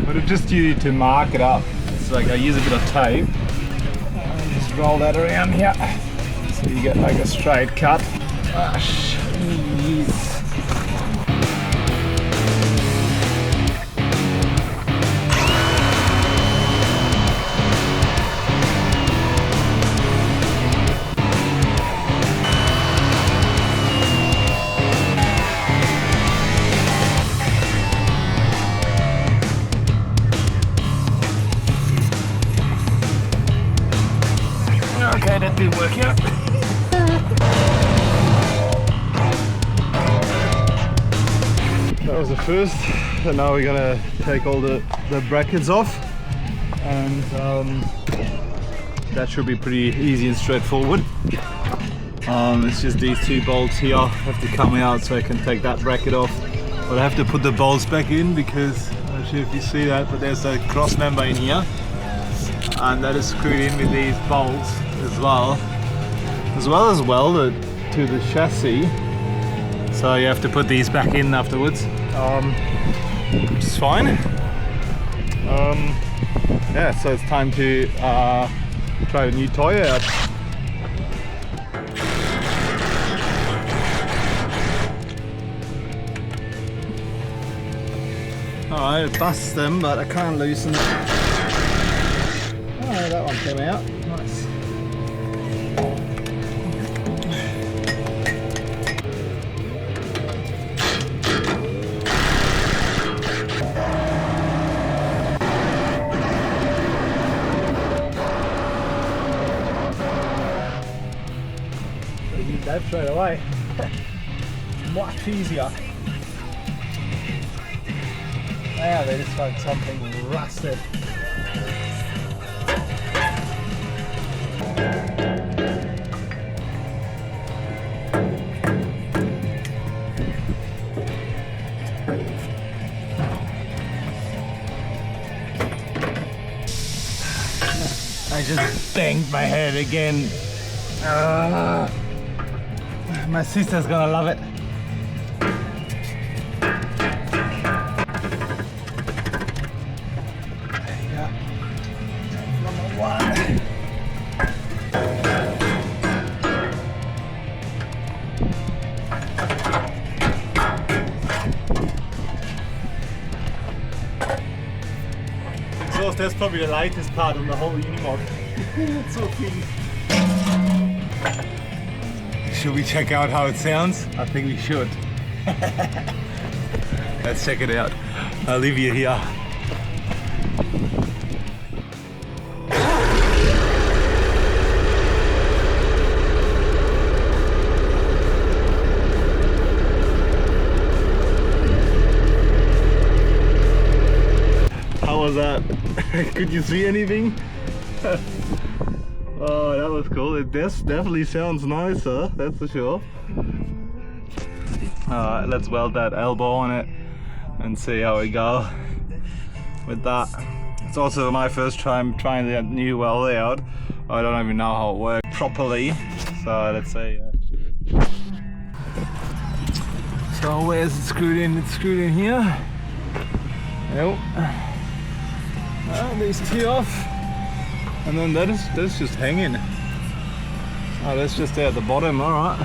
But it's just you to mark it up. It's like I use a bit of tape. And just roll that around here. So you get like a straight cut. Ah, jeez. Okay, that didn't work out. That was the first, and now we're gonna take all the brackets off, and that should be pretty easy and straightforward. It's just these two bolts here have to come out so I can take that bracket off, but I have to put the bolts back in because I'm not sure if you see that, but there's a cross member in here, and that is screwed in with these bolts as well as welded to the chassis, so you have to put these back in afterwards, which is fine. Yeah, so it's time to try a new toy out. Alright, it busts them, but I can't loosen it. Oh, that one came out. Nice. That straight away. Much easier. Yeah, they just found something rusted. I just banged my head again. My sister's gonna love it. There you go. Number one. Exhaust, that's probably the lightest part on the whole unimog. It's so clean. Should we check out how it sounds? I think we should. Let's check it out. I'll leave you here. How was that? Could you see anything? Oh, that was cool. It definitely sounds nicer, that's for sure. Alright, let's weld that elbow on it and see how we go with that. It's also my first time trying that new weld out. I don't even know how it works properly, so let's see. So where's it screwed in? It's screwed in here. Nope. These two off. And then that's just hanging. Oh, that's just there at the bottom, alright.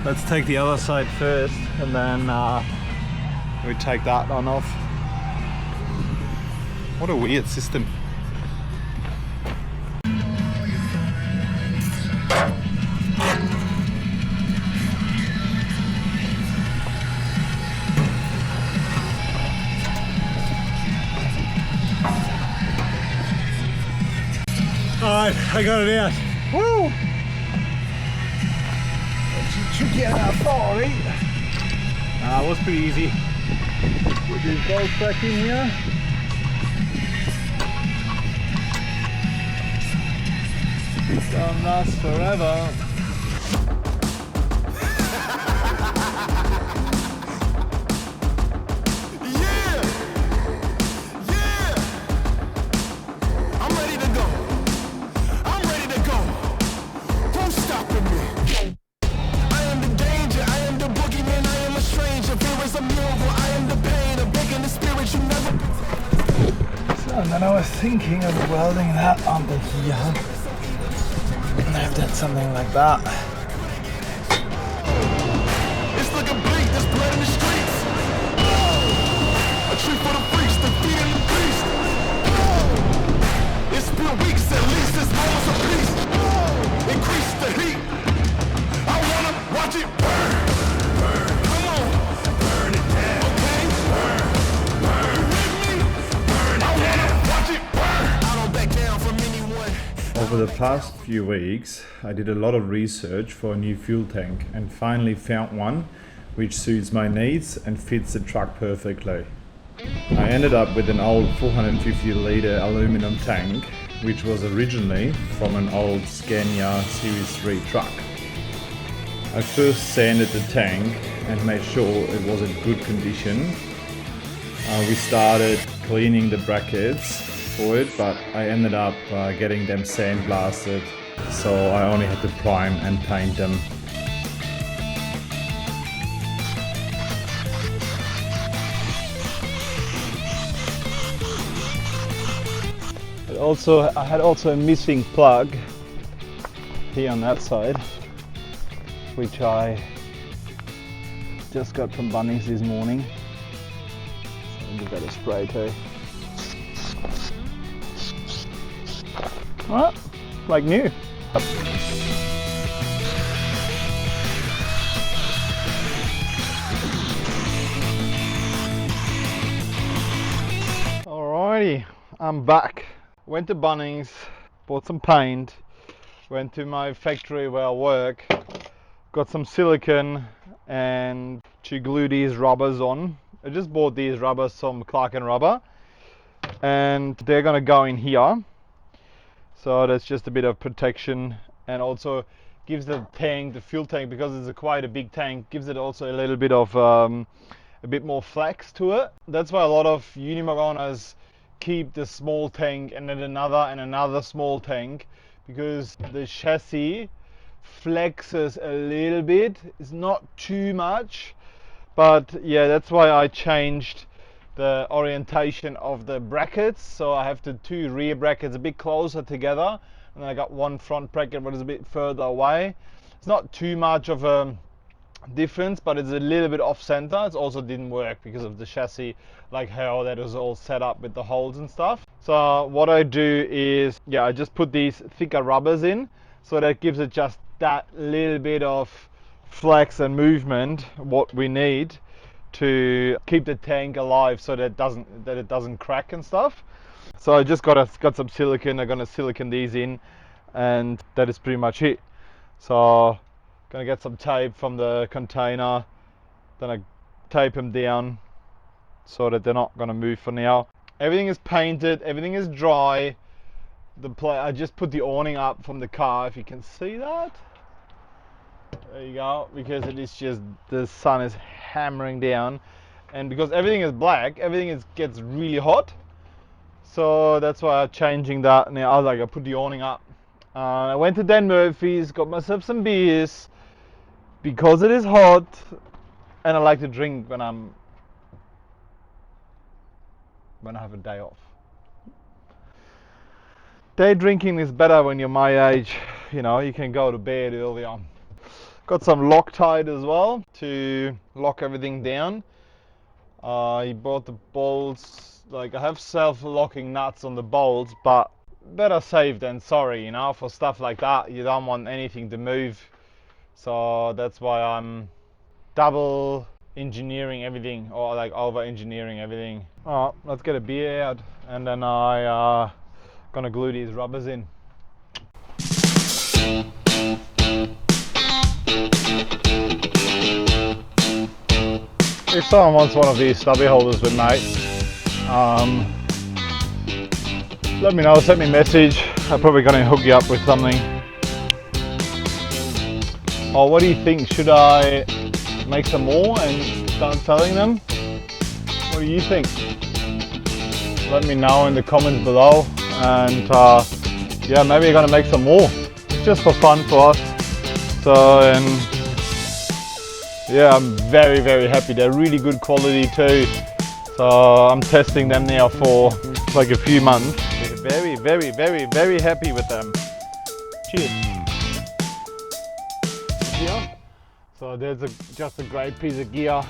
Let's take the other side first, and then we take that one off. What a weird system. Alright, I got it out. Woo! That's tricky enough, sorry. It was pretty easy. Put these bolts back in here. This don't last forever. then I was thinking of welding that under here. And I've done something like that. It's like a bleed, there's blood in the streets. A treat for the freaks, the feet and the beast. It's been weeks, at least it's moments of peace. Increase the heat. I wanna watch it burn. Come on, burn it down. Okay, burn. You with me? Burn it down. I wanna watch it burn. I don't back down from anyone. Over the past few weeks, I did a lot of research for a new fuel tank and finally found one which suits my needs and fits the truck perfectly. I ended up with an old 450 litre aluminum tank, which was originally from an old Scania Series 3 truck. I first sanded the tank and made sure it was in good condition. We started cleaning the brackets for it, but I ended up getting them sandblasted, so I only had to prime and paint them. I had also a missing plug here on that side, which I just got from Bunnings this morning. So I'll give that a spray too. Well, like new. Alrighty, I'm back. Went to Bunnings, bought some paint, went to my factory where I work, got some silicone and to glue these rubbers on. I just bought these rubbers from Clark & Rubber and they're gonna go in here. So that's just a bit of protection, and also gives the tank, the fuel tank, because it's quite a big tank, gives it also a little bit of a bit more flex to it. That's why a lot of unimog owners keep the small tank and then another small tank, because the chassis flexes a little bit. It's not too much, but yeah, that's why I changed the orientation of the brackets. So I have the two rear brackets a bit closer together, and then I got one front bracket what is a bit further away. It's not too much of a difference, but it's a little bit off center. It also didn't work because of the chassis, like how that was all set up with the holes and stuff. So what I do is, yeah, I just put these thicker rubbers in, so that gives it just that little bit of flex and movement what we need to keep the tank alive, so that it doesn't crack and stuff. So I just got some silicone. I'm gonna silicone these in, and that is pretty much it. So gonna get some tape from the container, then I tape them down so that they're not gonna move for now. Everything is painted, everything is dry. I just put the awning up from the car, if you can see that. There you go, because it is just, the sun is hammering down, and because everything is black, gets really hot. So that's why I'm changing that now. I put the awning up. I went to Dan Murphy's, got myself some beers, because it is hot, and I like to drink when I have a day off. Day drinking is better when you're my age, you know, you can go to bed earlier. Got some Loctite as well to lock everything down. He bought the bolts, like I have self-locking nuts on the bolts, but better safe than sorry, you know, for stuff like that. You don't want anything to move. So that's why I'm double engineering everything, or like over engineering everything. Alright, let's get a beer out, and then I gonna glue these rubbers in. If someone wants one of these stubby holders with mate, let me know, send me a message. I'm probably gonna hook you up with something. Oh, what do you think? Should I make some more and start selling them? What do you think? Let me know in the comments below, and yeah, maybe I'm gonna make some more. It's just for fun for us. So, and yeah, I'm very happy. They're really good quality too. So I'm testing them now for like a few months. We're very happy with them. Cheers. Here. So there's just a great piece of gear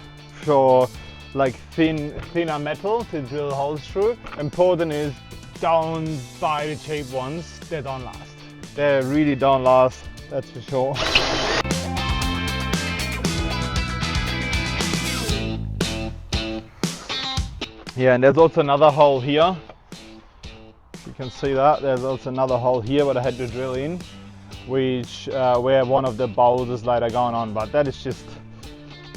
for like thinner metal to drill holes through. Important is don't buy the cheap ones, they don't last. They really don't last, that's for sure. Yeah, and there's also another hole here. You can see that. There's also another hole here what I had to drill in, which where one of the bowls is later going on, but that is just,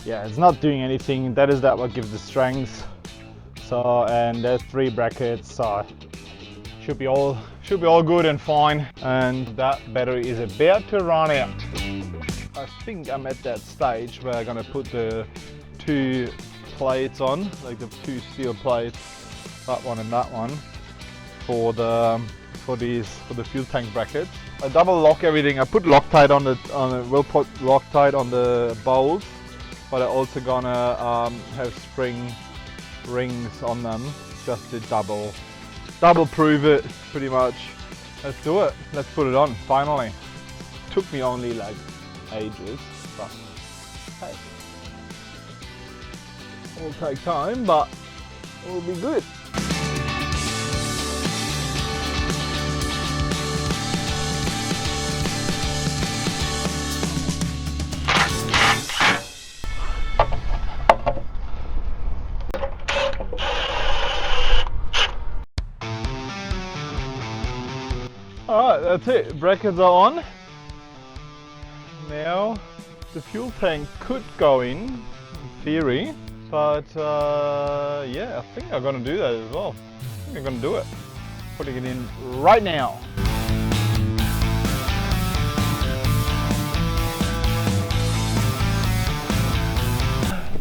yeah, it's not doing anything. That is what gives the strength. So, and there's 3 brackets, so should be all good and fine. And that battery is about to run out. I think I'm at that stage where I'm gonna put the 2 plates on, like the 2 steel plates, that one and that one, for the fuel tank brackets. I double lock everything. I put Loctite we'll put Loctite on the bowls, but I also gonna have spring rings on them just to double prove it pretty much. Let's do it. Let's put it on finally. Took me only like ages, but hey, it'll take time, but it'll be good. Alright, that's it. Brackets are on. Now the fuel tank could go in theory, but yeah, I think I'm gonna do that as well. I think I'm gonna do it. Putting it in right now.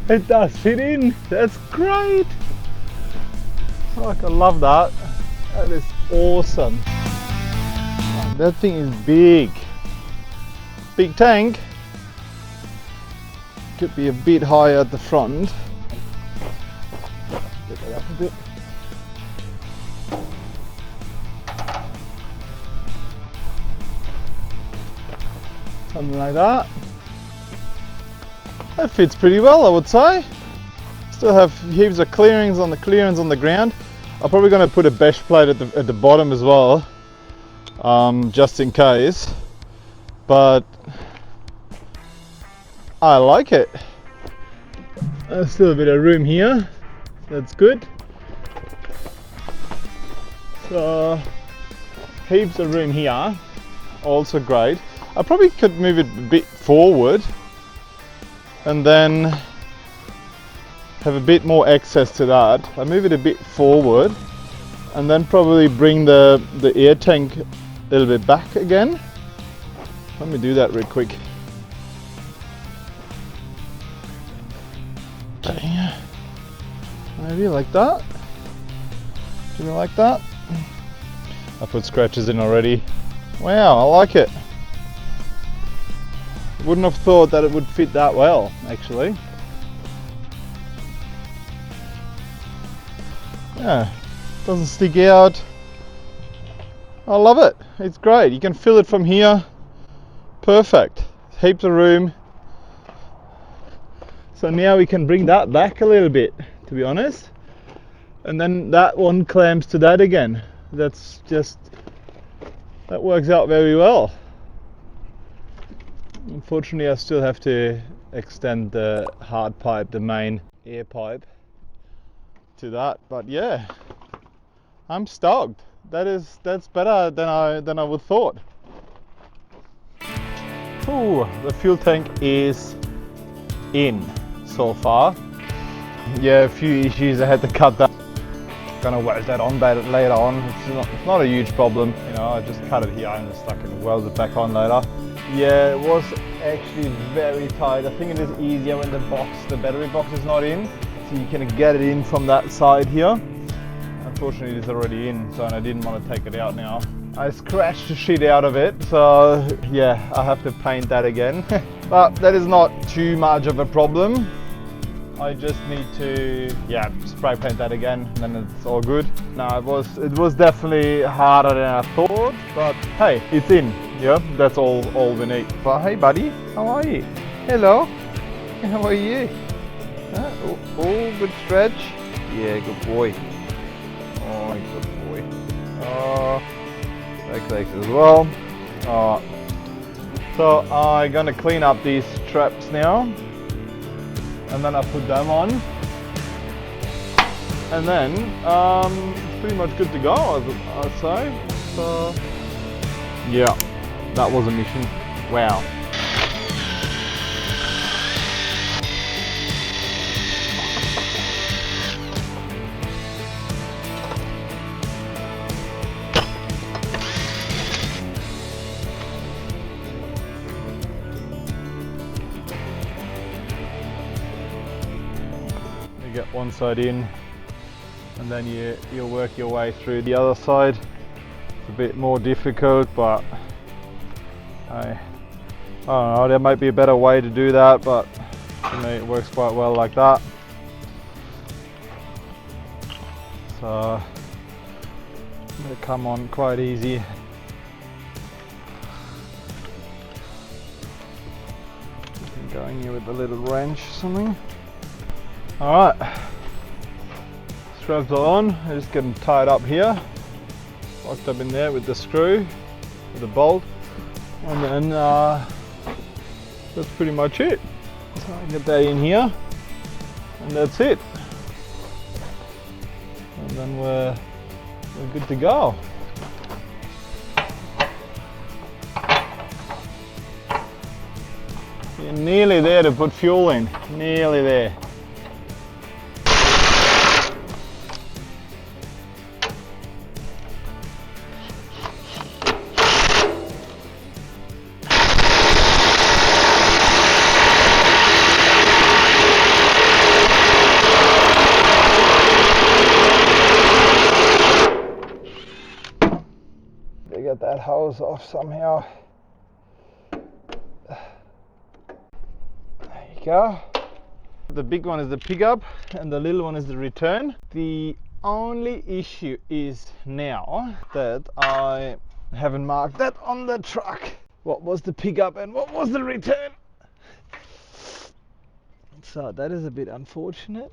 It does fit in. That's great. Like, I love that. That is awesome. That thing is big. Big tank. Could be a bit higher at the front. Get that up a bit. Something like that. That fits pretty well, I would say. Still have heaps of clearance on the ground. I'm probably going to put a bash plate at the bottom as well, just in case. But I like it. There's still a bit of room here. That's good. So heaps of room here. Also great. I probably could move it a bit forward and then have a bit more access to that. I move it a bit forward and then probably bring the air tank a little bit back again. Let me do that real quick. Okay. Maybe like that. Do you like that? I put scratches in already. Wow, I like it. Wouldn't have thought that it would fit that well, actually. Yeah, doesn't stick out. I love it. It's great. You can fill it from here. Perfect. Heaps of room. So now we can bring that back a little bit, to be honest. And then that one clamps to that again. That works out very well. Unfortunately, I still have to extend the hard pipe, the main air pipe, to that. But yeah, I'm stoked. That's better than I would thought. Ooh, the fuel tank is in so far. Yeah, a few issues. I had to cut that. Gonna weld that on later on. It's not a huge problem. You know, I just cut it here and just weld it back on later. Yeah, it was actually very tight. I think it is easier when the battery box is not in, so you can get it in from that side here. Unfortunately, it's already in, so I didn't want to take it out now. I scratched the shit out of it, so yeah, I have to paint that again. But that is not too much of a problem. I just need to spray paint that again, and then it's all good. No, it was definitely harder than I thought, but hey, it's in. Yeah, that's all we need. But hey, buddy, how are you? Hello, how are you? Good stretch. Yeah, good boy. Oh, good boy. Oh, back legs as well. So I'm gonna clean up these straps now, and then I put them on, and then it's pretty much good to go, I'd say. So yeah, that was a mission. Wow. Get one side in, and then you'll work your way through the other side. It's a bit more difficult, but I don't know, there might be a better way to do that, but for me it works quite well like that. So it'll come on quite easy. Go in here with a little wrench or something. Alright, straps are on. I just get them tied up here, locked up in there with the screw, with the bolt, and then that's pretty much it. So I get that in here, and that's it. And then we're good to go. You're nearly there to put fuel in, nearly there. Get that hose off somehow. There you go. The big one is the pickup and the little one is the return. The only issue is now that I haven't marked that on the truck. What was the pickup and what was the return? So that is a bit unfortunate.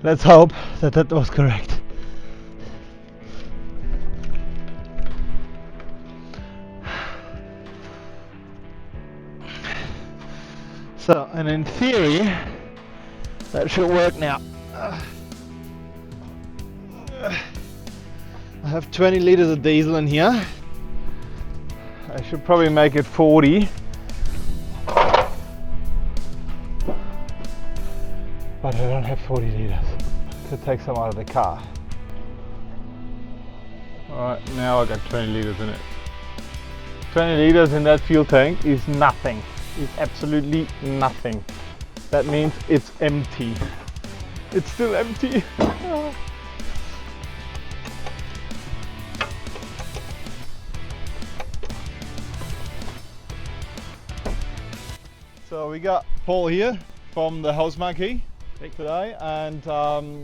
Let's hope that that was correct. So, and in theory, that should work now. I have 20 liters of diesel in here. I should probably make it 40. But I don't have 40 liters. Could take some out of the car. Alright, now I got 20 liters in it. 20 liters in that fuel tank is nothing. It's absolutely nothing. That means it's empty. It's still empty. So we got Paul here from the House Monkey today, and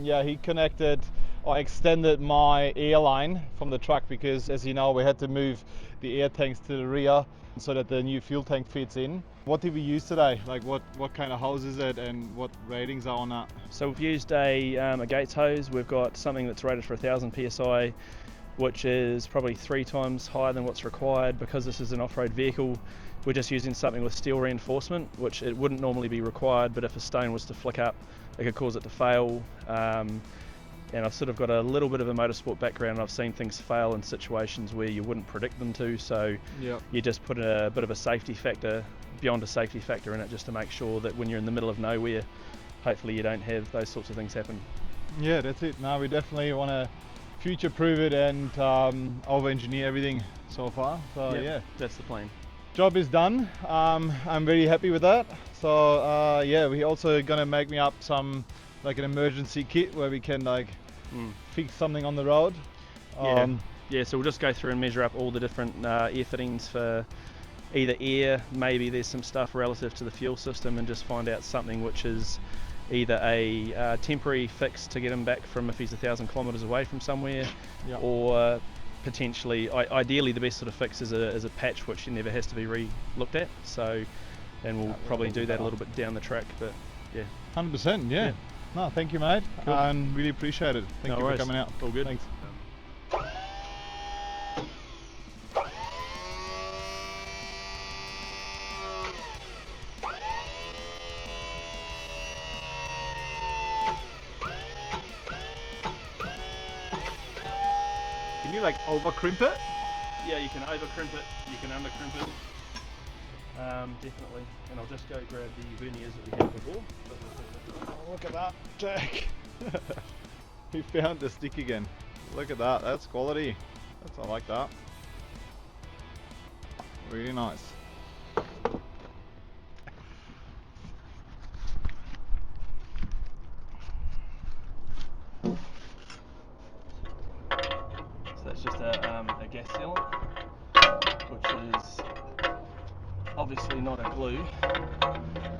yeah, he connected or extended my air line from the truck because, as you know, we had to move the air tanks to the rear so that the new fuel tank fits in. What did we use today? Like what kind of hose is it and what ratings are on that? So we've used a Gates hose. We've got something that's rated for 1000 psi, which is probably 3 times higher than what's required. Because this is an off-road vehicle, we're just using something with steel reinforcement, which it wouldn't normally be required, but if a stone was to flick up, it could cause it to fail. And I've sort of got a little bit of a motorsport background, and I've seen things fail in situations where you wouldn't predict them to, so Yep. you just put a bit of a safety factor, beyond a safety factor in it, just to make sure that when you're in the middle of nowhere, hopefully you don't have those sorts of things happen. Yeah, that's it. Now we definitely want to future-proof it and over-engineer everything so far. So Yep, yeah, that's the plan. job is done. I'm very happy with that. So yeah, we also gonna make me up some like an emergency kit where we can like fix something on the road. Yeah. Yeah, so we'll just go through and measure up all the different air fittings for either air, maybe there's some stuff relative to the fuel system, and just find out something which is either a temporary fix to get him back from if he's 1,000 kilometres away from somewhere, or potentially, ideally the best sort of fix is a patch which never has to be re-looked at. So, and we'll probably do that a little bit down the track, but yeah. 100%, yeah. No, thank you, mate. Cool. And really appreciate it. Thank No you worries. for coming out. All good. Thanks. Can you like over crimp it? Yeah, you can over crimp it, you can under crimp it. Definitely. And I'll just go grab the verniers that we had before. Oh, look at that, Jack. He found the stick again. Look at that, that's quality. I like that. Really nice. So that's just a gas sealant, which is obviously not a glue.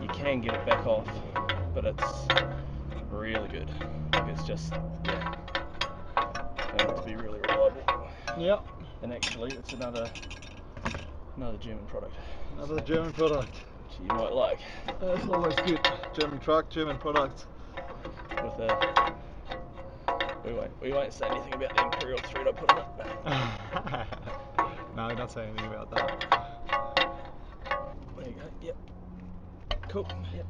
You can get it back off, but it's really good. Like it's just, yeah, found it to be really reliable. Yep. And actually, it's another German product. Another German product. Which you might like. That's always good. German truck, German product. With a, we won't say anything about the imperial thread I put in it. No, don't say anything about that. There you go. Yep. Cool. Yep.